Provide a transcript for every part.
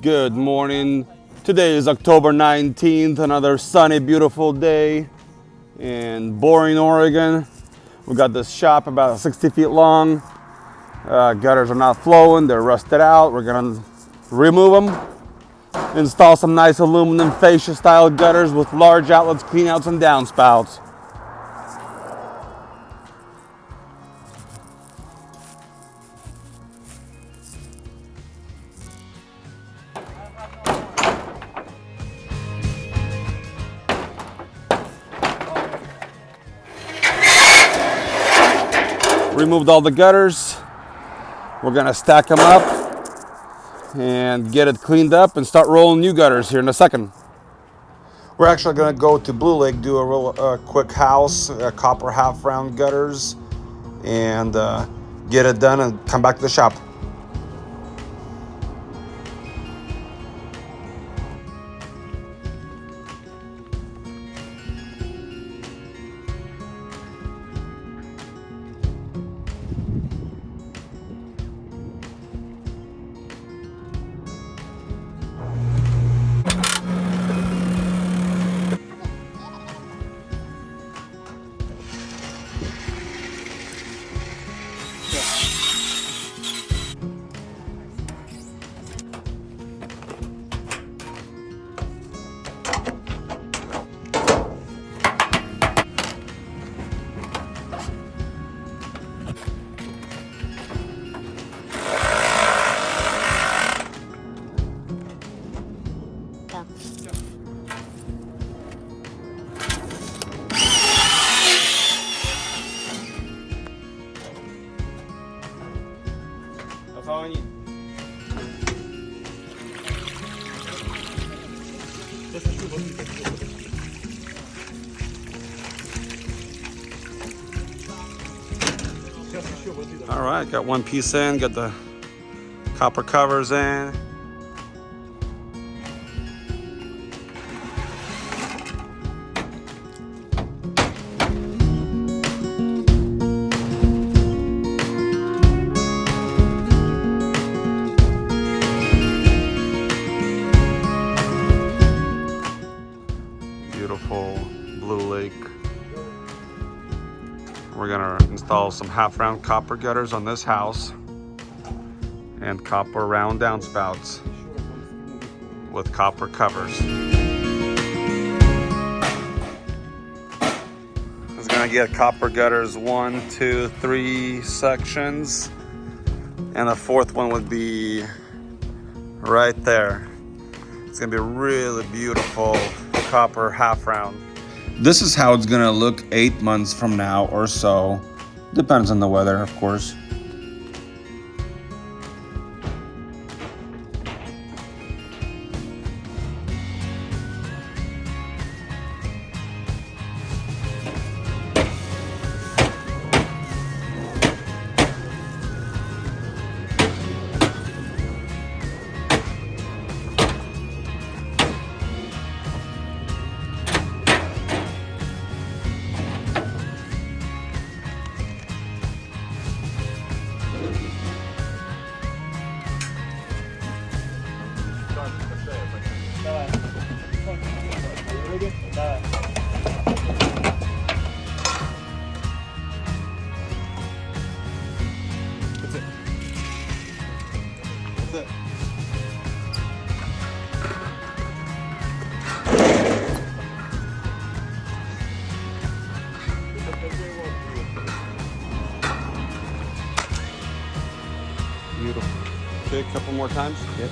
Good morning. Today is October 19th, another sunny, beautiful day in Boring, Oregon. We got this shop about 60 feet long. Gutters are not flowing, they're rusted out. We're gonna remove them, install some nice aluminum fascia style gutters with large outlets, cleanouts, and downspouts. Removed all the gutters. We're gonna stack them up and get it cleaned up and start rolling new gutters here in a second. We're actually gonna go to Blue Lake, do a real quick house, copper half round gutters, and get it done and come back to the shop. That's all I need. All right, got one piece in, got the copper covers in. Beautiful Blue Lake. We're gonna install some half round copper gutters on this house and copper round downspouts with copper covers. It's gonna get copper gutters 1, 2, 3 sections, and the fourth one would be right there. It's gonna be a really beautiful copper half round. This is how it's gonna look 8 months from now or so. Depends on the weather, of course. Beautiful. Okay, a couple more times. Yep.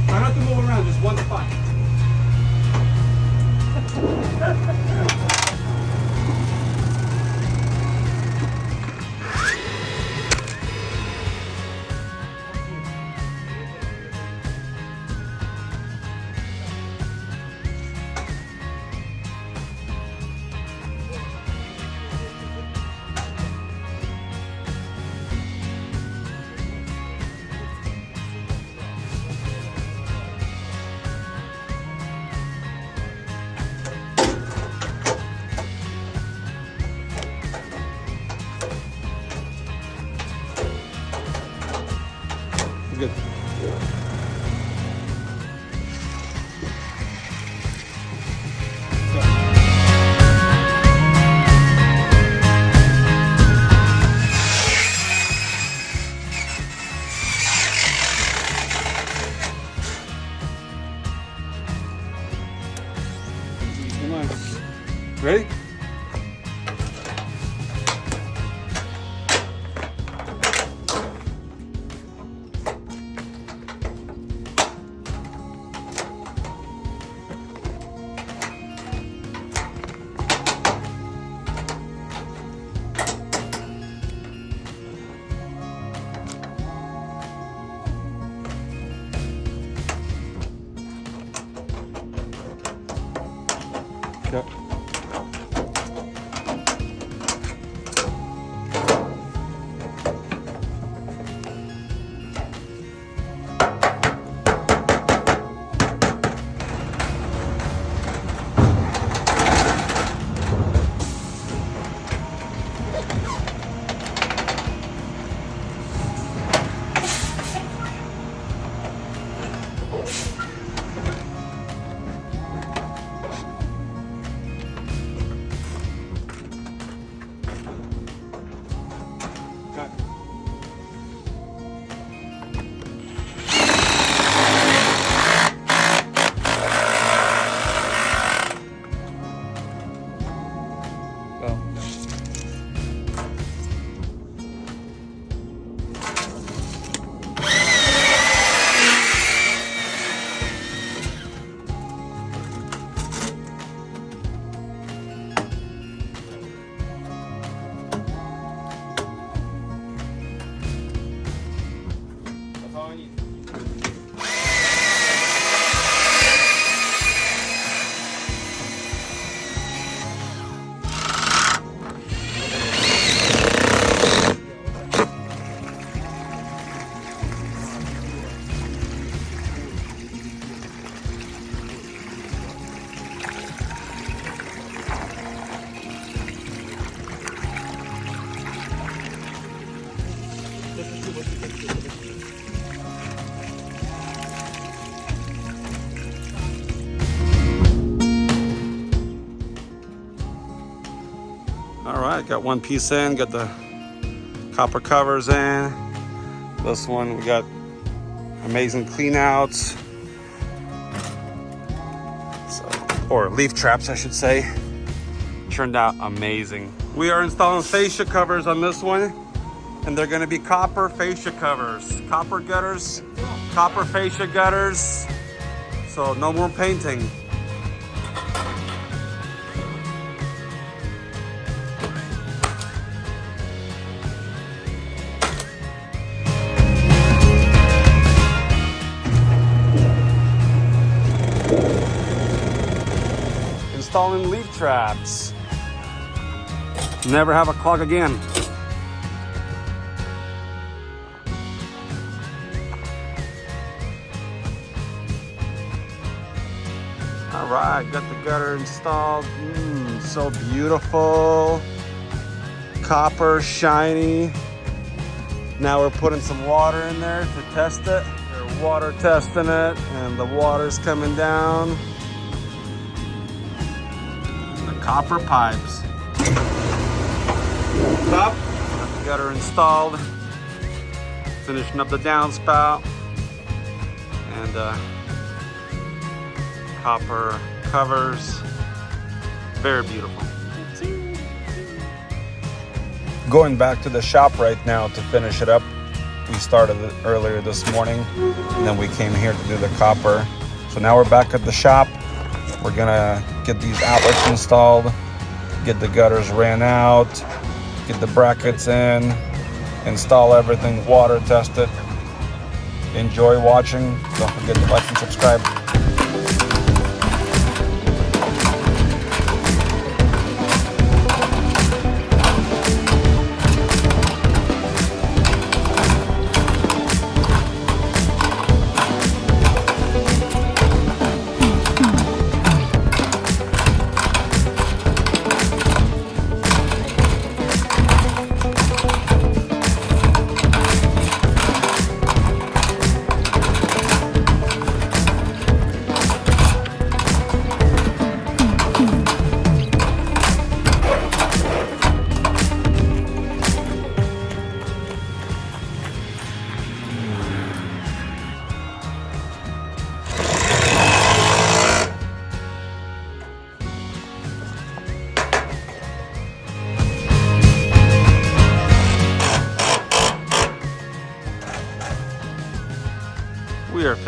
Try not to move around, just one spot. Come on. Ready? Okay. All right, got one piece in, got the copper covers in. This one, we got amazing clean outs. Or leaf traps, I should say. Turned out amazing. We are installing fascia covers on this one, and they're gonna be copper fascia covers. Copper gutters, copper fascia gutters. So no more painting. Installing leaf traps. Never have a clog again. All right, got the gutter installed. So beautiful. Copper, shiny. Now we're putting some water in there to test it. We're water testing it, and the water's coming down. Copper pipes. Top, got the gutter installed. Finishing up the downspout. And copper covers. Very beautiful. Going back to the shop right now to finish it up. We started it earlier this morning, and then we came here to do the copper. So now we're back at the shop. We're gonna get these outlets installed, get the gutters ran out, get the brackets in, install everything, water test it. Enjoy watching. Don't forget to like and subscribe.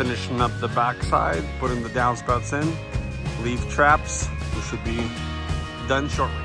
finishing up the back side, putting the downspouts in, leaf traps. We should be done shortly.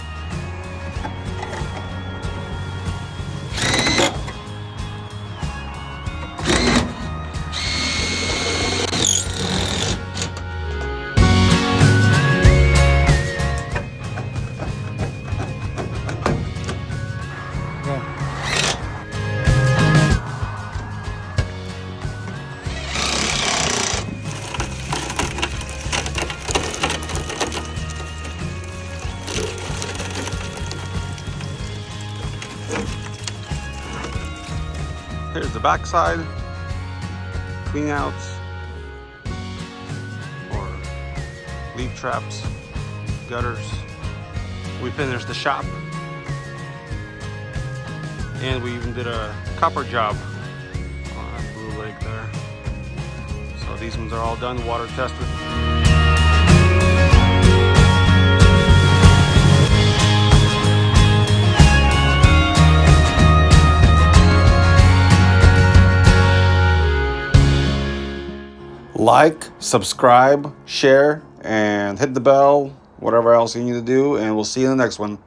Here's the back side, clean outs, or leaf traps, gutters. We finished the shop, and we even did a copper job on Blue Lake there. So these ones are all done, water tested. Like, subscribe, share, and hit the bell, whatever else you need to do, and we'll see you in the next one.